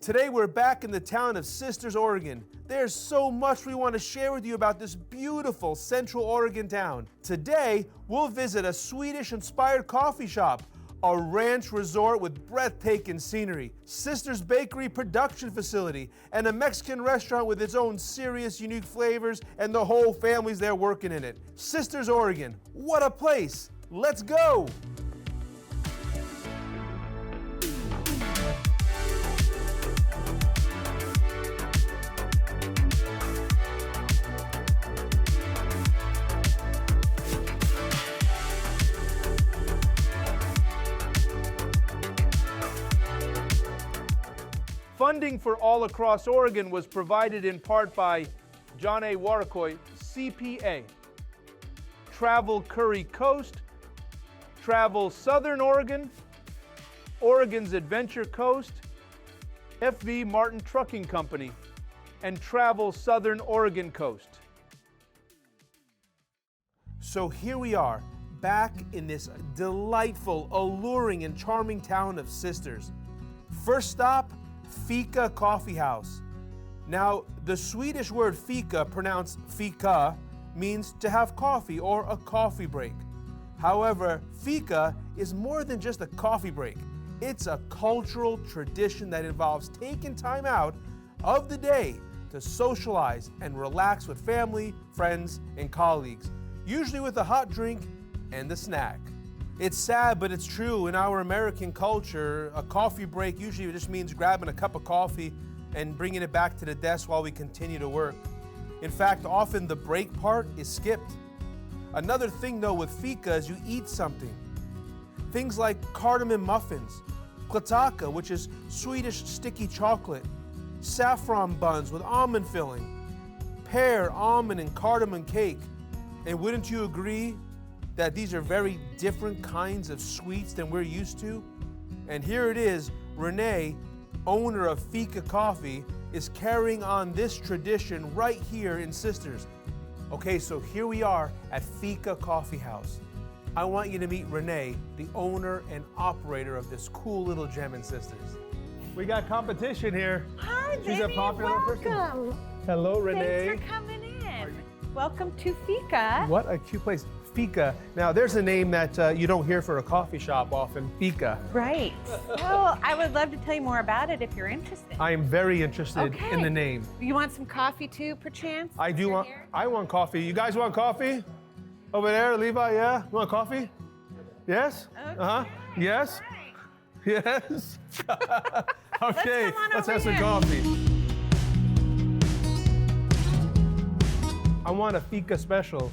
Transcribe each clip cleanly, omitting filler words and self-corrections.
Today we're back in the town of Sisters, Oregon. There's so much we want to share with you about this beautiful Central Oregon town. Today, we'll visit a Swedish-inspired coffee shop, a ranch resort with breathtaking scenery, Sisters Bakery production facility, and a Mexican restaurant with its own serious, unique flavors, and the whole family's there working in it. Sisters, Oregon, what a place! Let's go! Funding for All Across Oregon was provided in part by John A. Warricoy, CPA, Travel Curry Coast, Travel Southern Oregon, Oregon's Adventure Coast, FV Martin Trucking Company, and Travel Southern Oregon Coast. So here we are, back in this delightful, alluring, and charming town of Sisters. First stop, Fika Coffeehouse. Now, the Swedish word fika, pronounced fika, means to have coffee or a coffee break. However, fika is more than just a coffee break. It's a cultural tradition that involves taking time out of the day to socialize and relax with family, friends, and colleagues, usually with a hot drink and a snack. It's sad, but it's true. In our American culture, a coffee break usually just means grabbing a cup of coffee and bringing it back to the desk while we continue to work. In fact, often the break part is skipped. Another thing though with fika is you eat something. Things like cardamom muffins, klataka, which is Swedish sticky chocolate, saffron buns with almond filling, pear, almond, and cardamom cake. And wouldn't you agree that these are very different kinds of sweets than we're used to? And here it is, Renee, owner of Fika Coffee, is carrying on this tradition right here in Sisters. Okay, so here we are at Fika Coffeehouse. I want you to meet Renee, the owner and operator of this cool little gem in Sisters. We got competition here. Hi, She's Vinny, a popular welcome. person. Hello, Renee. Thanks for coming in. Welcome to Fika. What a cute place. Fika. Now, there's a name that you don't hear for a coffee shop often, Fika. Right. Well, I would love to tell you more about it if you're interested. I am very interested in the name. You want some coffee too, perchance? I do want, I want coffee. You guys want coffee? Over there, Levi, yeah? You want coffee? Yes? Okay. Uh-huh. Yes? Right. Yes? Okay, let's have some here. coffee. I want a Fika special.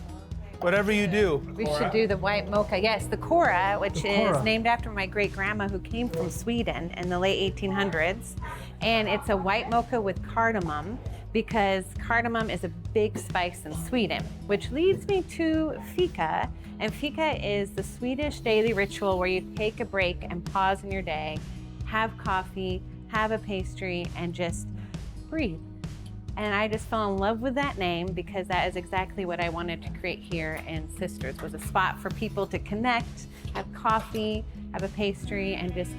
Whatever you do. We should do the white mocha. Yes, the Cora, which Cora. is named after my great-grandma who came from Sweden in the late 1800s. And it's a white mocha with cardamom because cardamom is a big spice in Sweden, which leads me to Fika. And Fika is the Swedish daily ritual where you take a break and pause in your day, have coffee, have a pastry, and just breathe. And I just fell in love with that name because that is exactly what I wanted to create here in Sisters, was a spot for people to connect, have coffee, have a pastry, and just,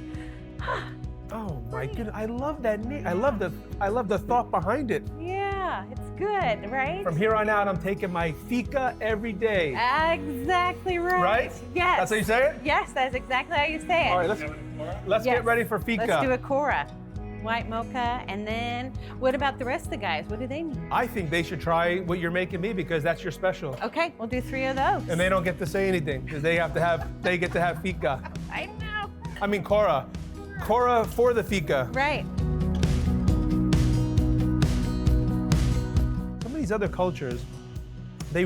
Oh my goodness, I love that name. I love the thought behind it. yeah, it's good, right? From here on out, I'm taking my Fika every day. Exactly right. Right? Yes. That's how you say it? Yes, that's exactly how you say it. All right, let's Yes. get ready for Fika. Let's do a Cora. White mocha, and then what about the rest of the guys? What do they need? I think they should try what you're making me because that's your special. Okay, we'll do 3 of those. And they don't get to say anything because they get to have Fika. I know. I mean Cora. Cora for the Fika. Right. Some of these other cultures, they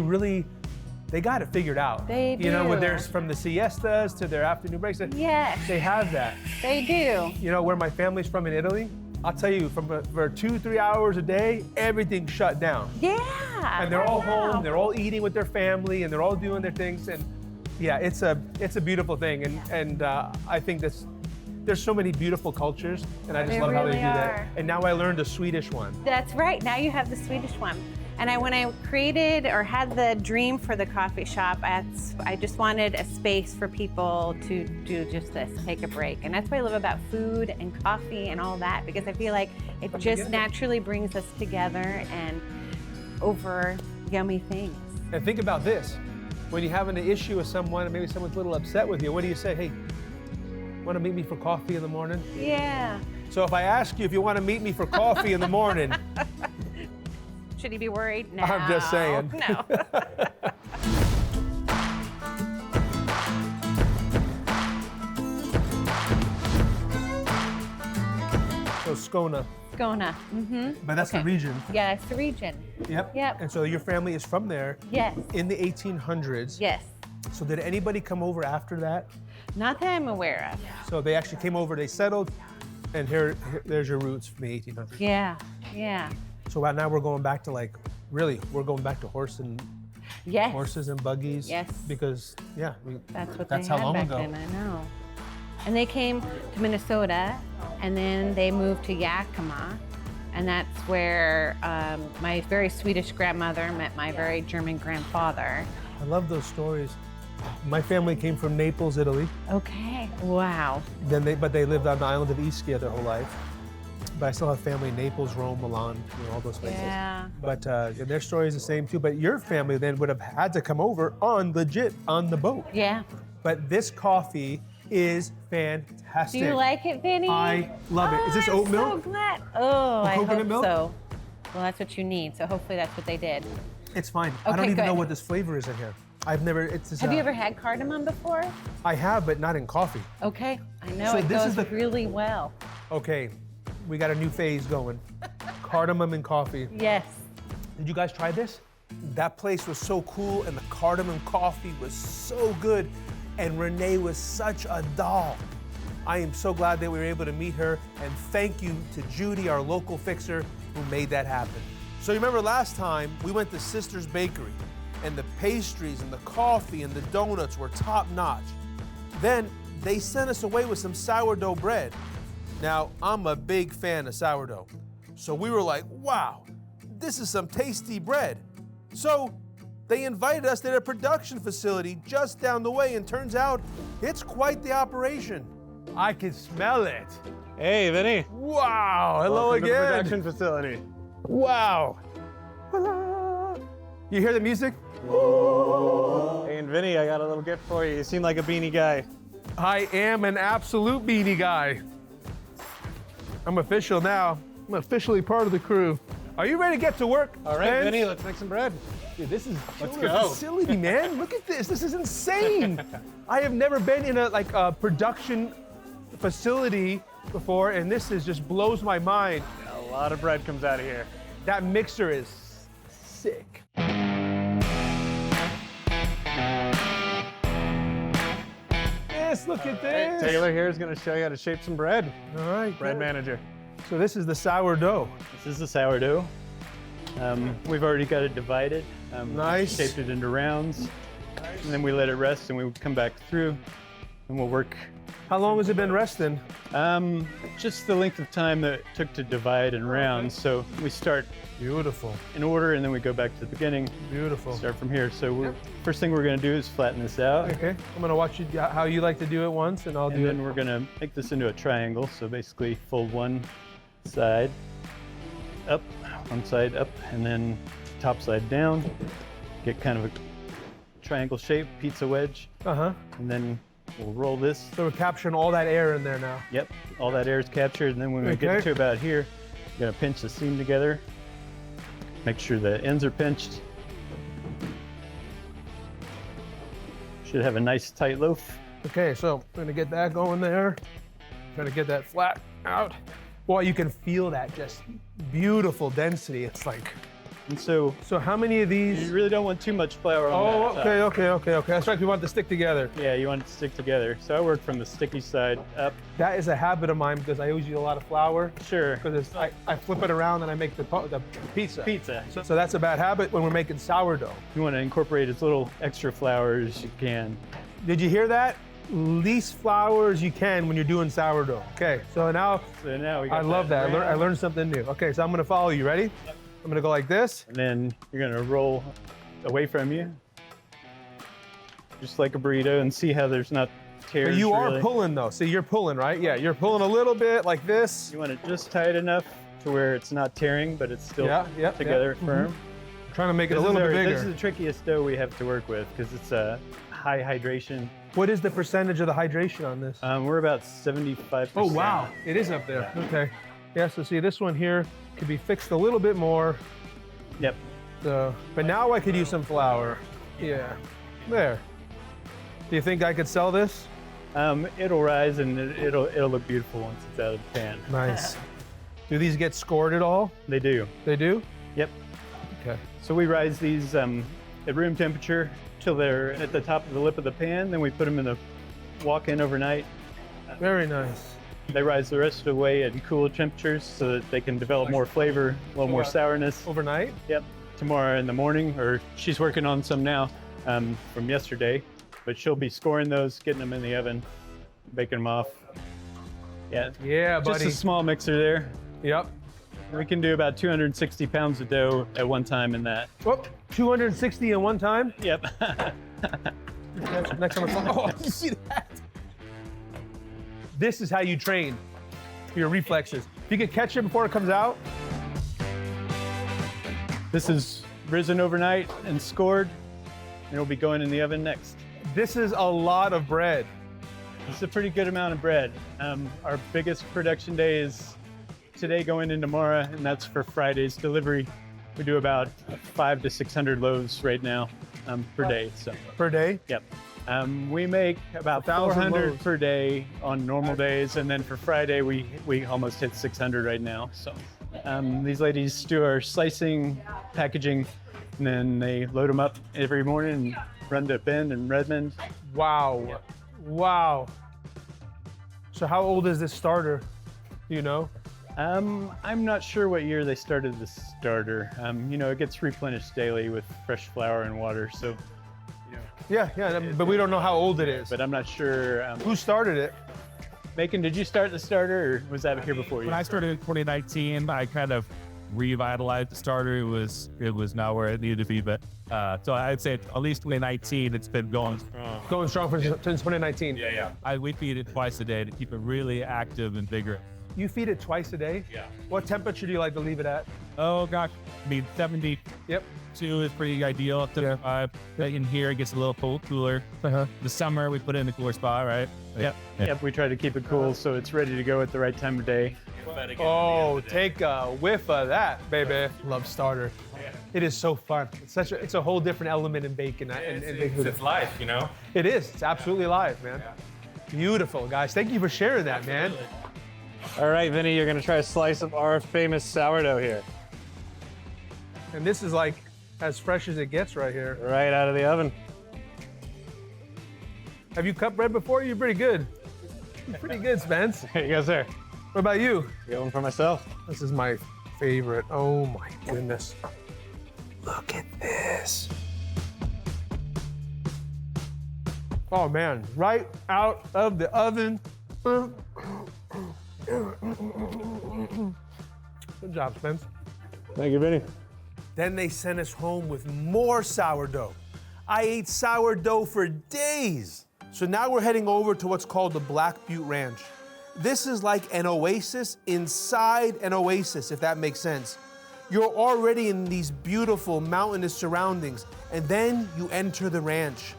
got it figured out. They You know, do. when there's from the siestas to their afternoon breaks, Yes. they have that. They do. You know, where my family's from in Italy, I'll tell you, for 2-3 hours a day, everything's shut down. Yeah. And they're all I know. home, they're all eating with their family, and they're all doing their things. And yeah, it's a beautiful thing. And I think there's so many beautiful cultures, and I just There love how they really do that. are. And now I learned a Swedish one. That's right. Now you have the Swedish one. And when I created or had the dream for the coffee shop, I just wanted a space for people to do just this, take a break. And that's what I love about food and coffee and all that, because I feel like it just naturally brings us together and over yummy things. And think about this. When you're having an issue with someone, and maybe someone's a little upset with you, what do you say? Hey, want to meet me for coffee in the morning? Yeah. So if I ask you if you want to meet me for coffee in the morning, should he be worried? No. I'm just saying. No. So Skona. Skona. Mm-hmm. But that's the region. Yeah, that's the region. Yep. Yep. And so your family is from there. Yes. In the 1800s. Yes. So did anybody come over after that? Not that I'm aware of. So they actually came over, they settled, and there's your roots from the 1800s. Yeah, yeah. So right now we're going back to we're going back to horses and buggies. Yes. Because That's how they had long back ago. then, I know. And they came to Minnesota, and then they moved to Yakima, and that's where my very Swedish grandmother met my very German grandfather. I love those stories. My family came from Naples, Italy. Okay, wow. But they lived on the island of Ischia their whole life. But I still have family in Naples, Rome, Milan, all those places. Yeah. But their story is the same too. But your family then would have had to come over on the boat. Yeah. But this coffee is fantastic. Do you like it, Vinny? I love it. Is this oat I'm milk? so glad. Oh, I coconut hope milk? so. Well, that's what you need. So hopefully that's what they did. It's fine. I don't Okay, even know good. what this flavor is in here. I've never. Have you ever had cardamom before? I have, but not in coffee. Okay, I know So it this goes is really well. Okay, we got a new phase going. Cardamom and coffee. Yes. Did you guys try this? That place was so cool, and the cardamom coffee was so good, and Renee was such a doll. I am so glad that we were able to meet her, and thank you to Judy, our local fixer, who made that happen. So you remember last time we went to Sister's Bakery, and the pastries and the coffee and the donuts were top notch. Then they sent us away with some sourdough bread. Now, I'm a big fan of sourdough. So we were like, wow, this is some tasty bread. So they invited us to their production facility just down the way, and turns out it's quite the operation. I can smell it. Hey, Vinny. Wow, hello Welcome to the again. production facility. Wow. Voila. You hear the music? Hey, and Vinny, I got a little gift for you. You seem like a beanie guy. I am an absolute beanie guy. I'm official now. I'm officially part of the crew. Are you ready to get to work? All right, Vince? Vinny, let's make some bread. Dude, this is Let's killer go. facility, man. Look at this. This is insane. I have never been in a production facility before, and this just blows my mind. A lot of bread comes out of here. That mixer is sick. Yes, look at Hey, this. Taylor here is going to show you how to shape some bread. All right. Bread good. manager. So this is the sourdough. This is the sourdough. We've already got it divided. Nice. Shaped it into rounds. And then we let it rest and we come back through and we'll work How long has it been resting? just the length of time that it took to divide in rounds. So we start Beautiful. in order and then we go back to the beginning, Beautiful. start from here. So first thing we're gonna do is flatten this out. Okay. I'm gonna watch you how you like to do it once, and I'll And do then it. we're gonna make this into a triangle. So basically fold one side up, one side up, and then top side down. Get kind of a triangle shape, pizza wedge. Uh-huh. And then we'll roll this. So we're capturing all that air in there now. Yep, all that air is captured. And then when we get Okay. to about here, we're gonna pinch the seam together. Make sure the ends are pinched. Should have a nice tight loaf. Okay, so we're gonna get that going there. Trying to get that flat out. Boy, you can feel that just beautiful density. It's like, And so so how many of you these? really don't want too much flour on Oh, that. okay. That's right, we want it to stick together. Yeah, you want it to stick together. So I work from the sticky side up. That is a habit of mine because I always use a lot of flour. Sure. Because I flip it around and I make the pizza. Pizza. So that's a bad habit when we're making sourdough. You want to incorporate as little extra flour as you can. Did you hear that? Least flour as you can when you're doing sourdough. Okay, so now So now we got I love that. I round. learned something new. Okay, so I'm gonna follow you. Ready? I'm gonna go like this. And then you're gonna roll away from you, just like a burrito, and see how there's not tears. But you are really. pulling though. See, you're pulling, right? Yeah, you're pulling a little bit like this. You want it just tight enough to where it's not tearing, but it's still together firm. Trying to make it a little bit bigger. This is the trickiest dough we have to work with because it's a high hydration. What is the percentage of the hydration on this? We're about 75%. Oh, wow. It is up there. Yeah. Okay. Yeah, so see, this one here could be fixed a little bit more. Yep. So, but now I could use some flour. Yeah. There. Do you think I could sell this? It'll rise and it'll look beautiful once it's out of the pan. Nice. Do these get scored at all? They do. They do? Yep. Okay. So we rise these at room temperature till they're at the top of the lip of the pan. Then we put them in the walk-in overnight. Very nice. They rise the rest of the way at cool temperatures so that they can develop more flavor, a little more sourness. Overnight? Yep. Tomorrow in the morning, or she's working on some now from yesterday, but she'll be scoring those, getting them in the oven, baking them off. Yeah. Yeah, buddy. Just a small mixer there. Yep. We can do about 260 pounds of dough at one time in that. Whoop, 260 in one time? Yep. Next time oh, you see that? This is how you train your reflexes. If you can catch it before it comes out. This is risen overnight and scored, and it'll be going in the oven next. This is a lot of bread. It's a pretty good amount of bread. Our biggest production day is today going in tomorrow, and that's for Friday's delivery. We do about 500 to 600 loaves right now per day. So Per day? Yep. We make about 1,000 400 loaves. per day on normal days, and then for Friday we almost hit 600 right now. So these ladies do our slicing, packaging, and then they load them up every morning and run to Bend and Redmond. Wow. Yep. Wow. So how old is this starter? Do you know? I'm not sure what year they started the starter. You know, it gets replenished daily with fresh flour and water, so. Yeah, but we don't know how old it is. But I'm not sure. Who started it? Macon, did you start the starter, or was that here before you? When I started in 2019, I kind of revitalized the starter. It was not where it needed to be, but so I'd say at least 2019, it's been going strong. Going strong since 2019. Yeah. We feed it twice a day to keep it really active and vigorous. You feed it twice a day? Yeah. What temperature do you like to leave it at? Oh gosh, I mean 72 Yep. is pretty ideal. 75. In here it gets a little cooler. The summer we put it in the cooler spot, right? Yep. Yep. We try to keep it cool so it's ready to go at the right time of day. Oh, take a whiff of that, baby. Love starter. It is so fun. It's a whole different element in bacon. It's life, you know? It is. It's absolutely live, man. Beautiful, guys. Thank you for sharing that, man. All right, Vinny, you're gonna try a slice of our famous sourdough here. And this is like as fresh as it gets right here. Right out of the oven. Have you cut bread before? You're pretty good. You're pretty good, Spence. Here you go, sir. What about you? Get one for myself. This is my favorite. Oh my goodness. Look at this. Oh man, right out of the oven. Good job, Spence. Thank you, Vinny. Then they sent us home with more sourdough. I ate sourdough for days. So now we're heading over to what's called the Black Butte Ranch. This is like an oasis inside an oasis, if that makes sense. You're already in these beautiful mountainous surroundings, and then you enter the ranch.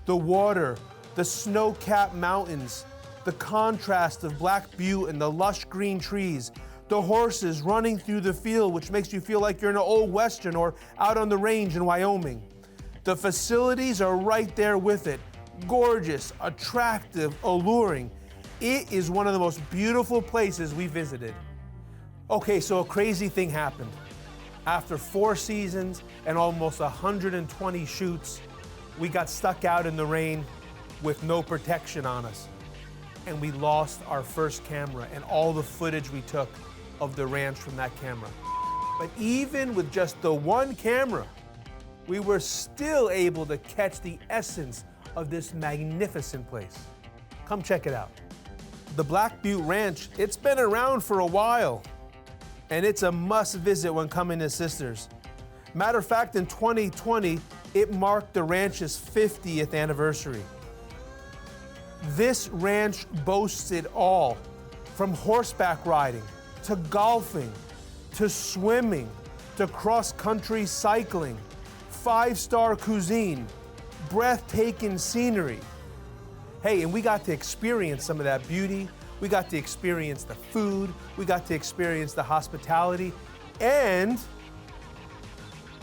The water, the snow-capped mountains, the contrast of Black Butte and the lush green trees, the horses running through the field, which makes you feel like you're in an old western or out on the range in Wyoming. The facilities are right there with it. Gorgeous, attractive, alluring. It is one of the most beautiful places we visited. Okay, so a crazy thing happened. After 4 seasons and almost 120 shoots, we got stuck out in the rain with no protection on us. And we lost our first camera and all the footage we took of the ranch from that camera. But even with just the one camera, we were still able to catch the essence of this magnificent place. Come check it out. The Black Butte Ranch, it's been around for a while. and it's a must visit when coming to Sisters. Matter of fact, in 2020, it marked the ranch's 50th anniversary. This ranch boasts it all, from horseback riding, to golfing, to swimming, to cross-country cycling, 5-star cuisine, breathtaking scenery. Hey, and we got to experience some of that beauty. We got to experience the food. We got to experience the hospitality. And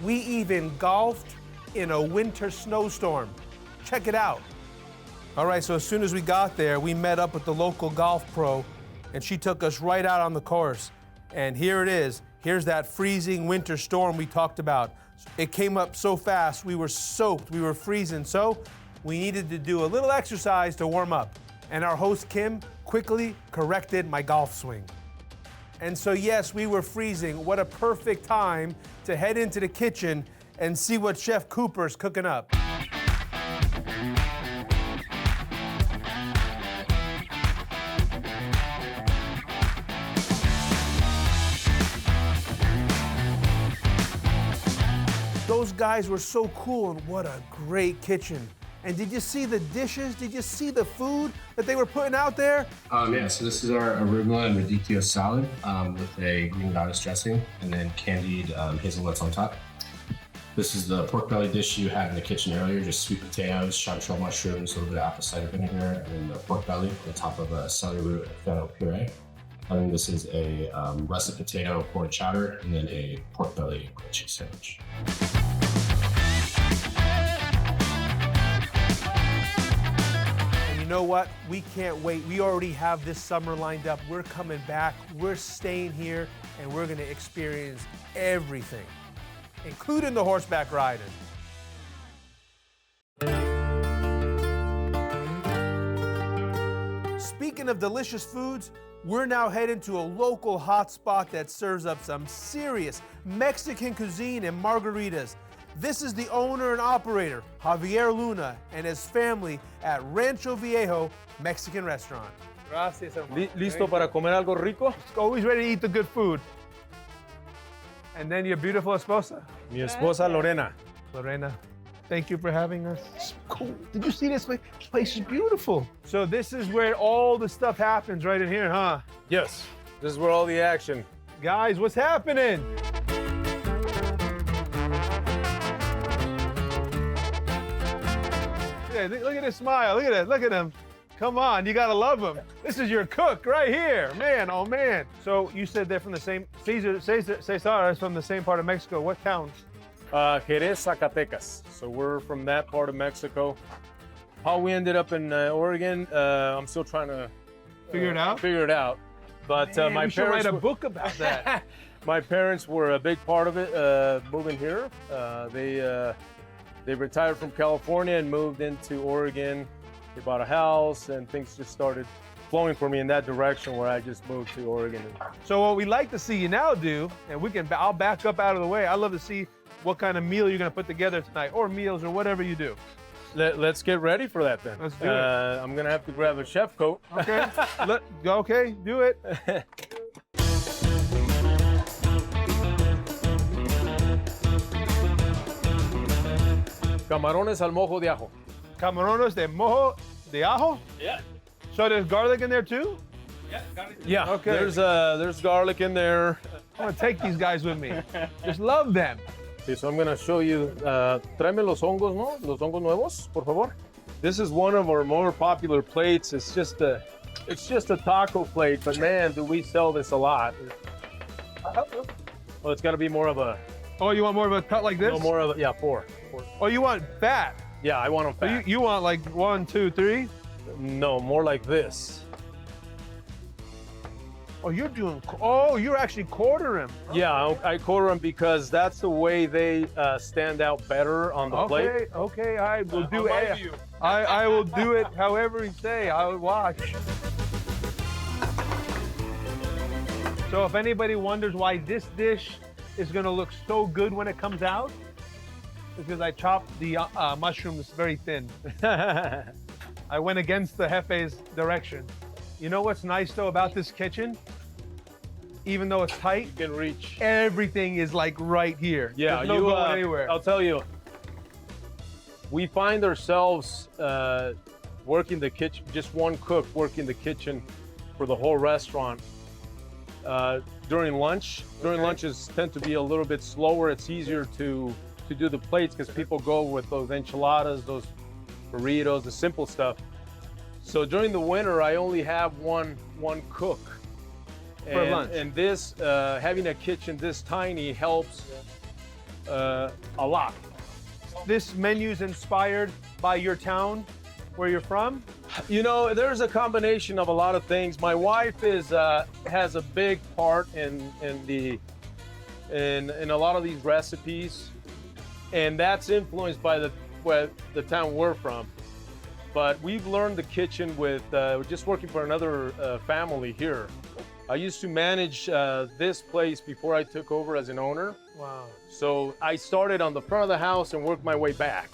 we even golfed in a winter snowstorm. Check it out. All right, so as soon as we got there, we met up with the local golf pro, and she took us right out on the course. And here it is. Here's that freezing winter storm we talked about. It came up so fast, we were soaked, we were freezing, so we needed to do a little exercise to warm up. And our host, Kim, quickly corrected my golf swing. And so yes, we were freezing. What a perfect time to head into the kitchen and see what Chef Cooper's cooking up. Those guys were so cool, and what a great kitchen. And did you see the dishes? Did you see the food that they were putting out there? Yeah, so this is our arugula and radicchio salad with a green goddess dressing and then candied hazelnuts on top. This is the pork belly dish you had in the kitchen earlier, just sweet potatoes, chanterelle mushrooms, a little bit of apple cider vinegar, and then the pork belly on top of a celery root and fennel puree. And then this is a russet potato pork chowder and then a pork belly grilled cheese sandwich. You know what? We can't wait. We already have this summer lined up. We're coming back. We're staying here, and we're going to experience everything, including the horseback riding. Speaking of delicious foods, we're now heading to a local hot spot that serves up some serious Mexican cuisine and margaritas. This is the owner and operator, Javier Luna, and his family at Rancho Viejo Mexican Restaurant. Gracias, hermano. ¿Listo para comer algo rico? Always ready to eat the good food. And then your beautiful esposa. Mi esposa Lorena. Lorena, thank you for having us. It's cool. Did you see this place? This place is beautiful. So this is where all the stuff happens right in here, huh? Yes. This is where all the action. Guys, what's happening? Look at his smile. Look at it. Look at him. Come on, you gotta love him. This is your cook right here, man. Oh man. So you said they're from the same. Cesar is from the same part of Mexico. What town? Jerez, Zacatecas. So we're from that part of Mexico. How we ended up in Oregon, I'm still trying to Figure it out. But Man, my you should parents write a book about that. My parents were a big part of it, moving here. They retired from California and moved into Oregon. They bought a house, and things just started flowing for me in that direction, where I just moved to Oregon. So what we like to see you now do, and I'll back up out of the way. I'd love to see what kind of meal you're gonna put together tonight, or meals, or whatever you do. Let's get ready for that then. Let's do it. I'm gonna have to grab a chef coat. Okay. Okay, do it. Camarones al mojo de ajo. Camarones de mojo de ajo? Yeah. So there's garlic in there too? Yeah, garlic. Yeah. Okay. There's garlic in there. I'm gonna take these guys with me. Just love them. Okay, so I'm gonna show you. Tráeme los hongos, ¿no? Los hongos nuevos, por favor. This is one of our more popular plates. It's just a taco plate, but man, do we sell this a lot. Well, it's got to be more of a. Oh, you want more of a cut like this? No, more of a, yeah, four. Oh, you want fat? Yeah, I want them So fat. you want like 1, 2, 3? No, more like this. Oh, you're actually quartering. Yeah, I quarter them because that's the way they stand out better on the plate. Okay, I will do it. I will do it however you say. I will watch. So if anybody wonders why this dish is gonna look so good when it comes out, it's because I chopped the mushrooms very thin. I went against the jefe's direction. You know what's nice though about this kitchen? even though it's tight, You can reach. everything is like right here. Yeah, There's no going anywhere. I'll tell you, we find ourselves working the kitchen, just one cook working the kitchen for the whole restaurant. During lunch, lunches tend to be a little bit slower. It's easier to do the plates because people go with those enchiladas, those burritos, the simple stuff. So during the winter, I only have one cook. For lunch. And this, having a kitchen this tiny helps a lot. This menu's inspired by your town, where you're from? You know, there's a combination of a lot of things. My wife has a big part in a lot of these recipes, and that's influenced by the town we're from. But we've learned the kitchen with just working for another family here. I used to manage this place before I took over as an owner. Wow. So I started on the front of the house and worked my way back.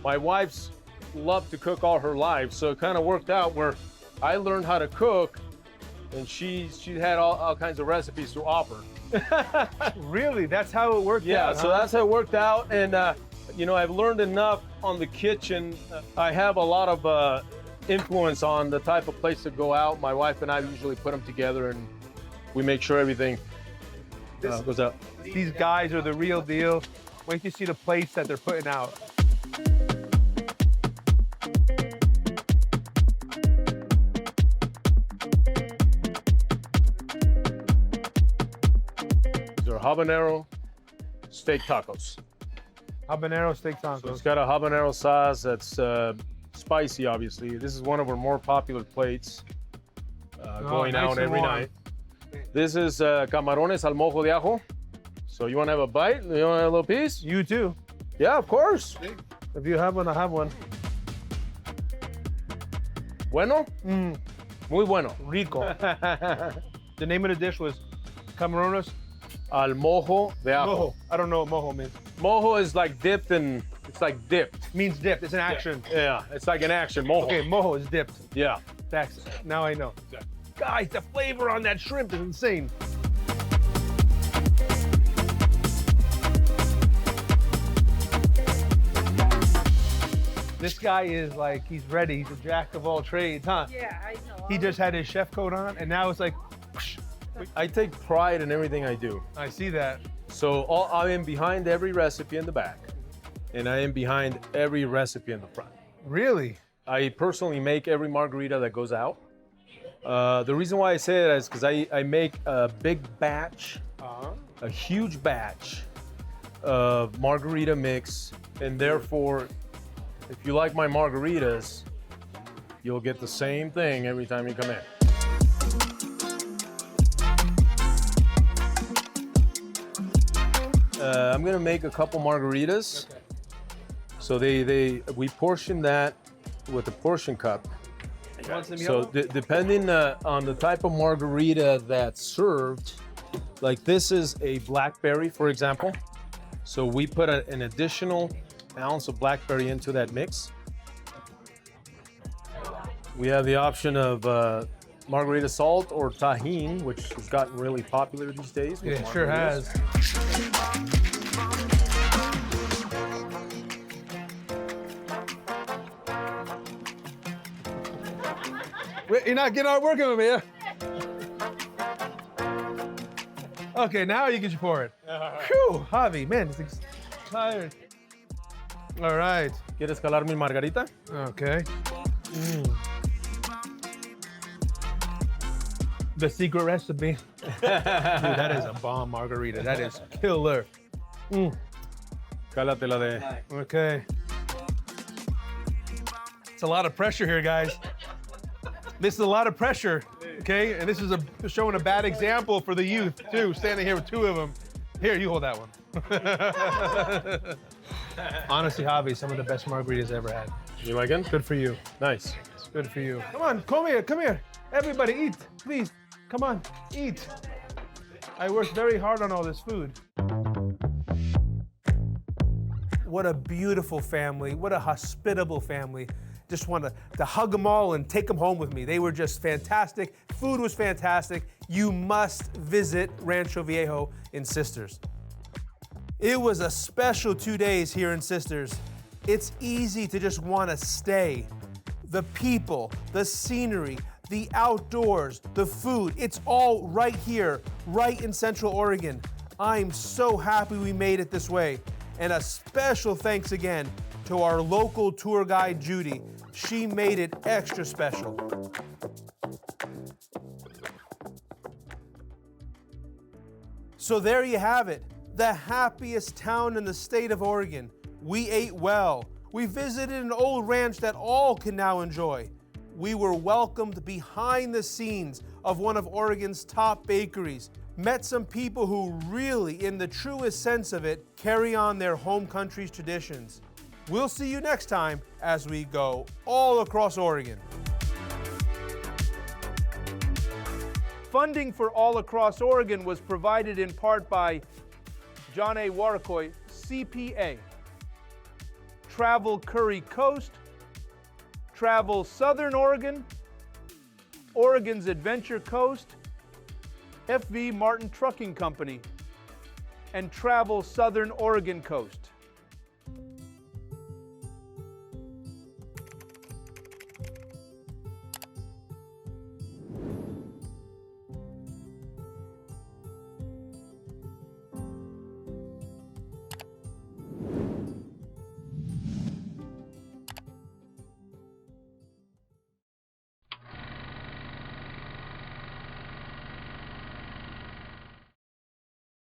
My wife's loved to cook all her life, so it kind of worked out where I learned how to cook, and she had all kinds of recipes to offer. Really? That's how it worked out? Yeah, so that's how it worked out, and you know, I've learned enough on the kitchen. I have a lot of influence on the type of plates that go out. My wife and I usually put them together, and we make sure everything goes out. These guys are the real deal. Wait till you see the plates that they're putting out. These are habanero steak tacos. Habanero steak tacos. So it's got a habanero sauce that's spicy, obviously. This is one of our more popular plates going nice out and every warm. night. This is camarones al mojo de ajo. So you want to have a bite? You want to have a little piece? You too. Yeah, of course. If you have one, I have one. Bueno? Muy bueno. Rico. The name of the dish was camarones Al mojo de ajo. mojo. I don't know what mojo means. Mojo is like dipped and it's like dipped. Means dipped. It's an action. Yeah, it's like an action. Mojo. Okay, mojo is dipped. Yeah. That's now I know. Guys, the flavor on that shrimp is insane. This guy is like, he's ready. He's a jack of all trades, huh? Yeah, I know. He just had his chef coat on, and now it's like, whoosh. I take pride in everything I do. I see that. So I am behind every recipe in the back, and I am behind every recipe in the front. Really? I personally make every margarita that goes out. The reason why I say that is because I make a big batch, a huge batch of margarita mix, and therefore, if you like my margaritas, you'll get the same thing every time you come in. I'm gonna make a couple margaritas. Okay. So we portion that with a portion cup. So depending on the type of margarita that's served, like this is a blackberry, for example. So we put an additional ounce of blackberry into that mix. We have the option of margarita salt or tahini, which has gotten really popular these days. Yeah, it sure has. Wait, you're not getting out working with me, yeah? Okay, now you can pour it. Whew, Javi, man, it's tired. All right. ¿Quieres calar mi margarita? Okay. The secret recipe. Dude, that is a bomb margarita. That is killer. Cálatela de. Okay. It's a lot of pressure here, guys. This is a lot of pressure, okay? And this is showing a bad example for the youth, too, standing here with two of them. Here, you hold that one. Honestly, Javi, some of the best margaritas I ever had. You like it? Good for you. Nice. Good for you. Come on, come here. Everybody eat, please. Come on, eat. I worked very hard on all this food. What a beautiful family. What a hospitable family. just want to hug them all and take them home with me. They were just fantastic. Food was fantastic. You must visit Rancho Viejo in Sisters. It was a special 2 days here in Sisters. It's easy to just want to stay. The people, the scenery, the outdoors, the food, it's all right here, right in Central Oregon. I'm so happy we made it this way. And a special thanks again to our local tour guide, Judy. She made it extra special. So there you have it, the happiest town in the state of Oregon. We ate well. We visited an old ranch that all can now enjoy. We were welcomed behind the scenes of one of Oregon's top bakeries, met some people who really, in the truest sense of it, carry on their home country's traditions. We'll see you next time as we go all across Oregon. Funding for All Across Oregon was provided in part by John A. Warcoy, CPA, Travel Curry Coast, Travel Southern Oregon, Oregon's Adventure Coast, FV Martin Trucking Company, and Travel Southern Oregon Coast.